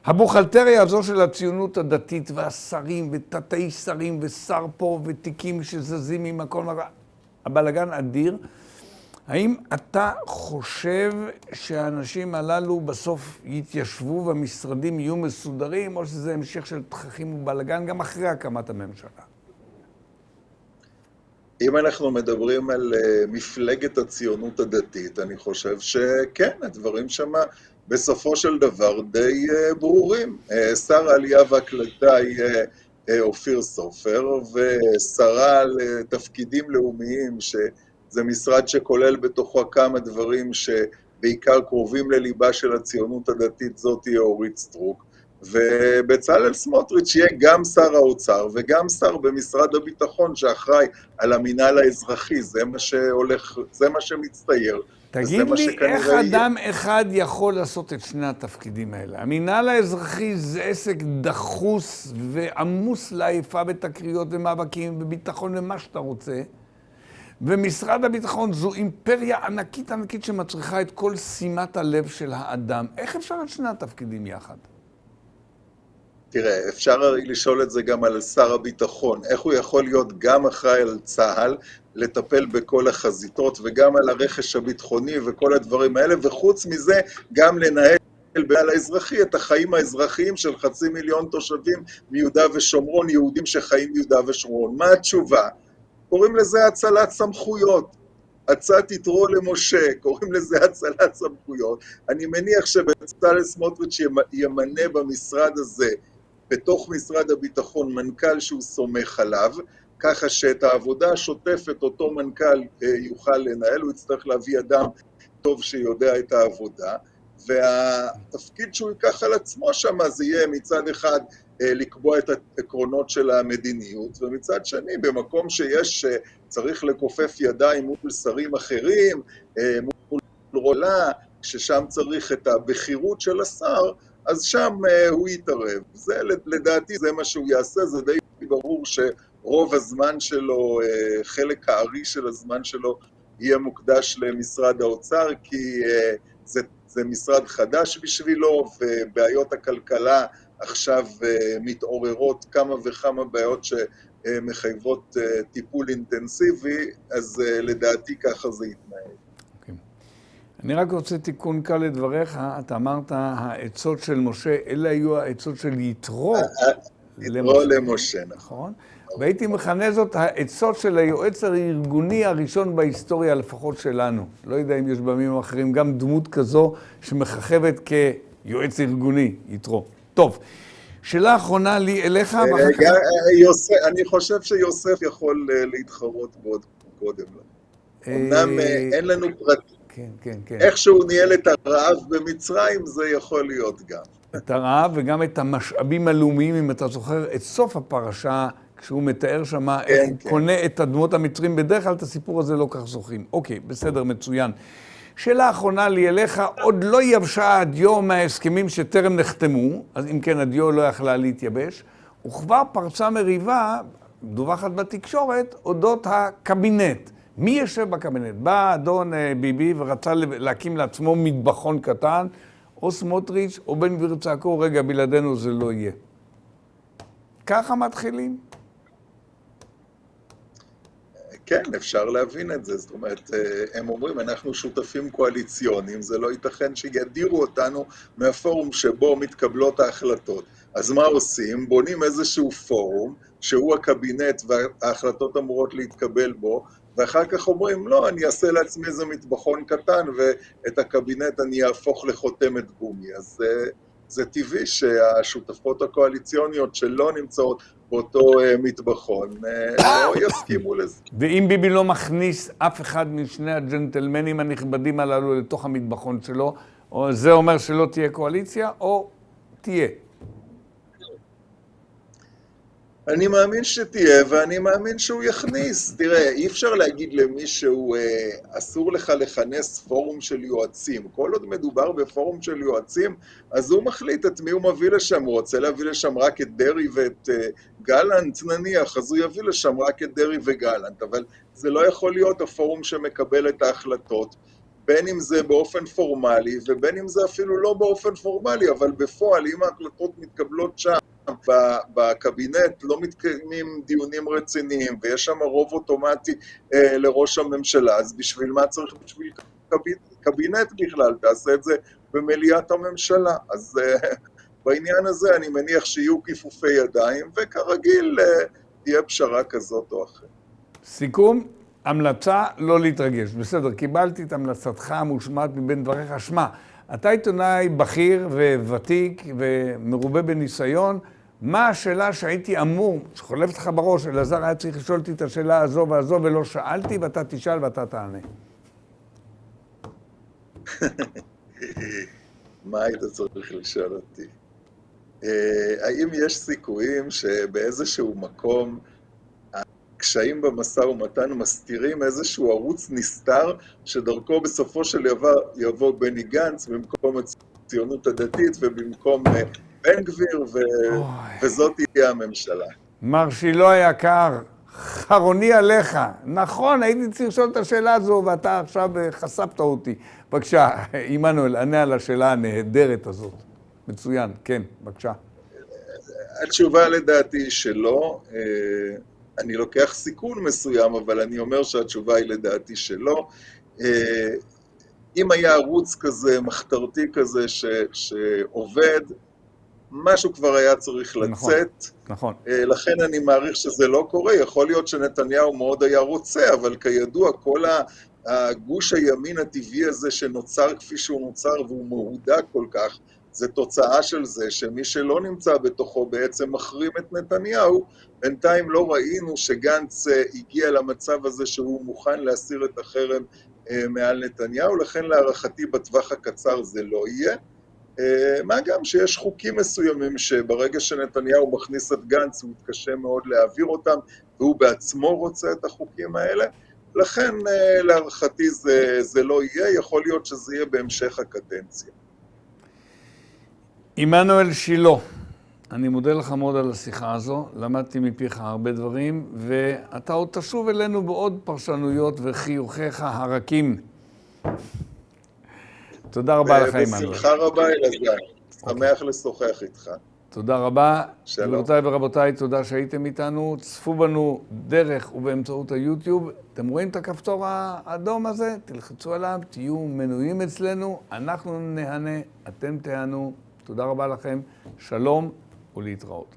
הבוכלטריה הזו של הציונות הדתית והשרים ותתי שרים ושר פה ותיקים שזזים ממקום, הבלגן אדיר. האם אתה חושב שהאנשים הללו בסוף יתיישבו והמשרדים יהיו מסודרים, או שזה המשך של תככים ובלגן גם אחרי הקמת הממשלה? אם אנחנו מדברים על מפלגת הציונות הדתית, אני חושב שכן, הדברים שם בסופו של דבר די ברורים. שר העלייה והקליטה יהיה אופיר סופר, ושרה לתפקידים לאומיים, שזה משרד שכולל בתוכו כמה דברים שבעיקר קרובים לליבה של הציונות הדתית, זאת תהיה אורית סטרוק. ובצלאל סמוטריץ' יהיה גם שר האוצר וגם שר במשרד הביטחון שאחראי על המינהל האזרחי. זה מה שהולך, זה מה שמצטייר. תגיד לי, איך אדם אחד יכול לעשות את שני התפקידים האלה? המינהל האזרחי זה עסק דחוס ועמוס לעייפה בתקריות ומאבקים וביטחון ומה שאתה רוצה, ומשרד הביטחון זו אימפריה ענקית ענקית שמצריכה את כל שימת הלב של האדם. איך אפשר את שני התפקידים יחד? תראה, אפשר לשאול את זה גם על שר הביטחון, איך הוא יכול להיות גם אחראי על צה"ל, לטפל בכל החזיתות וגם על הרכש הביטחוני וכל הדברים האלה, וחוץ מזה גם לנהל בעל האזרחי את החיים האזרחיים של 500,000 תושבים מיהודה ושומרון, יהודים שחיים מיהודה ושומרון. מה התשובה? קוראים לזה הצלת סמכויות. הצעת יתרו למשה, קוראים לזה הצלת סמכויות. אני מניח שבצלאל סמוטריץ' ימנה במשרד הזה, בתוך משרד הביטחון, מנכ"ל שהוא סומך עליו, ככה שאת העבודה השוטפת אותו מנכ"ל יוכל לנהל, הוא יצטרך להביא אדם טוב שיודע את העבודה, והתפקיד שהוא ייקח על עצמו שם, זה יהיה מצד אחד לקבוע את העקרונות של המדיניות, ומצד שני, במקום שיש, צריך לכופף ידיים מול שרים אחרים, מול רולה, ששם צריך את הבחירות של השר, אז שם הוא יתערב. זה, לדעתי, זה מה שהוא יעשה, זה די ברור שרוב הזמן שלו, חלק הארי של הזמן שלו, יהיה מוקדש למשרד האוצר, כי זה משרד חדש בשבילו, ובעיות הכלכלה עכשיו מתעוררות כמה וכמה בעיות שמחייבות טיפול אינטנסיבי, אז לדעתי ככה זה יתנהל. אני רק רוצה תיקון קל לדבריך, אתה אמרת העצות של משה, אלה היו העצות של יתרו למשה, נכון? והייתי מכנה זאת העצות של היועץ הארגוני הראשון בהיסטוריה, לפחות שלנו. לא יודע אם יש בימים אחרים גם דמות כזו שמככבת כיועץ ארגוני, יתרו. טוב, שאלה אחרונה לי אליך. אני חושב שיוסף יכול להתחרות בעוד קודם. אמנם אין לנו פרטים. כן. איך שהוא ניהל את הרעב במצרים, זה יכול להיות גם. את הרעב וגם את המשאבים הלאומיים, אם אתה זוכר, את סוף הפרשה, כשהוא מתאר שמה איך הוא קונה את אדמות המצרים, בדרך כלל את הסיפור הזה לא כך זוכרים. אוקיי, בסדר, מצוין. שאלה אחרונה לי אליך, עוד לא יבשה הדיו מההסכמים שטרם נחתמו, אז אם כן הדיו לא יכלה להתייבש, וכבר פרצה מריבה, דווחת בתקשורת, אודות הקבינט. מי יושב בקבינט? בא אדון ביבי ורצה להקים לעצמו מטבחון קטן, או סמוטריץ' או בן גביר צעקו, רגע, בלעדינו זה לא יהיה. ככה מתחילים? כן, אפשר להבין את זה. זאת אומרת, הם אומרים, אנחנו שותפים קואליציוניים, זה לא ייתכן שידירו אותנו מהפורום שבו מתקבלות ההחלטות. אז מה עושים? בונים איזשהו פורום, שהוא הקבינט וההחלטות אמורות להתקבל בו, ואחר כך אומרים, לא, אני אעשה לעצמי איזה מטבחון קטן, ואת הקבינט אני אהפוך לחותמת גומי. אז זה טבעי שהשותפות הקואליציוניות שלא נמצאות באותו מטבחון, לא יסכימו לזה. ואם ביבי לא מכניס אף אחד משני הג'נטלמנים הנכבדים הללו לתוך המטבחון שלו, זה אומר שלא תהיה קואליציה, או תהיה? אני מאמין שתהיה, ואני מאמין שהוא יכניס. תראה, אי אפשר להגיד למישהו, אסור לך לכנס פורום של יועצים. כל עוד מדובר בפורום של יועצים, אז הוא מחליט את מי הוא מביא לשם. הוא רוצה להביא לשם רק את דרי ואת גלנט, נניח, אז הוא יביא לשם רק את דרי וגלנט. אבל זה לא יכול להיות הפורום שמקבל את ההחלטות בין אם זה באופן פורמלי ובין אם זה אפילו לא באופן פורמלי, אבל בפועל, אם ההחלטות מתקבלות שם, בקבינט לא מתקיימים דיונים רציניים, ויש שם רוב אוטומטי לראש הממשלה, אז בשביל מה צריך בשביל קבינט בכלל? תעשה את זה במליאת הממשלה. אז בעניין הזה אני מניח שיהיו כיפופי ידיים, וכרגיל תהיה פשרה כזאת או אחרת. סיכום, המלצה לא להתרגש. בסדר, קיבלתי את המלצתך המושמעת מבין דבריך. שמע, אתה עיתונאי בכיר וותיק ומרובה בניסיון. מה השאלה שהייתי אמור, שחולפת לך בראש, אלעזר היה צריך לשאול אותי את השאלה הזו והזו ולא שאלתי, ואתה תשאל ואתה תענה. מה היית צריך לשאול אותי? האם יש סיכויים שבאיזשהו מקום הקשיים במשא ומתן מסתירים איזשהו ערוץ נסתר שדרכו בסופו של דבר יבוא בני גנץ במקום הציונות הדתית ובמקום בן גביר וזאת תהיה הממשלה? מר שילה היקר, חרוני עליך. נכון, הייתי צריך לשאול את השאלה הזו ואתה עכשיו חשפת אותי. בבקשה, עמנואל, ענה על השאלה הנהדרת הזאת. מצוין, כן, בבקשה. התשובה לדעתי שלא. אני לוקח סיכון מסוים, אבל אני אומר שהתשובה היא לדעתי שלא. אם היה ערוץ כזה, מחתרתי כזה, שעובד, משהו כבר היה צריך לצאת. נכון. לכן אני מעריך שזה לא קורה. יכול להיות שנתניהו מאוד היה רוצה, אבל כידוע, כל הגוש הימין הטבעי הזה שנוצר כפי שהוא נוצר, והוא מהודק כל כך, זה תוצאה של זה שמי שלא נמצא בתוכו בעצם מחרים את נתניהו. בינתיים לא ראינו שגנץ הגיע למצב הזה שהוא מוכן להסיר את החרם מעל נתניהו, לכן להערכתי בטווח הקצר זה לא יהיה. מה גם שיש חוקים מסוימים שברגע שנתניהו מכניס את גנץ הוא מתקשה מאוד להעביר אותם, והוא בעצמו רוצה את החוקים האלה. לכן להערכתי זה לא יהיה, יכול להיות שזה יהיה בהמשך הקדנציה. עמנואל שילה, אני מודה לך מאוד על השיחה הזו, למדתי מפיך הרבה דברים, ואתה עוד תשוב אלינו בעוד פרשנויות וחיוכיך הרכים. תודה רבה לך, עמנואל. בשמחה רבה, אלעזר. שמח לשוחח איתך. תודה רבה. שלום. גבירותיי ורבותיי, תודה שהייתם איתנו. צפו בנו דרך ובאמצעות היוטיוב. אתם רואים את הכפתור האדום הזה? תלחצו עליו, תהיו מנויים אצלנו. אנחנו נהנה, אתם תהנו. תודה רבה לכם. שלום ולהתראות.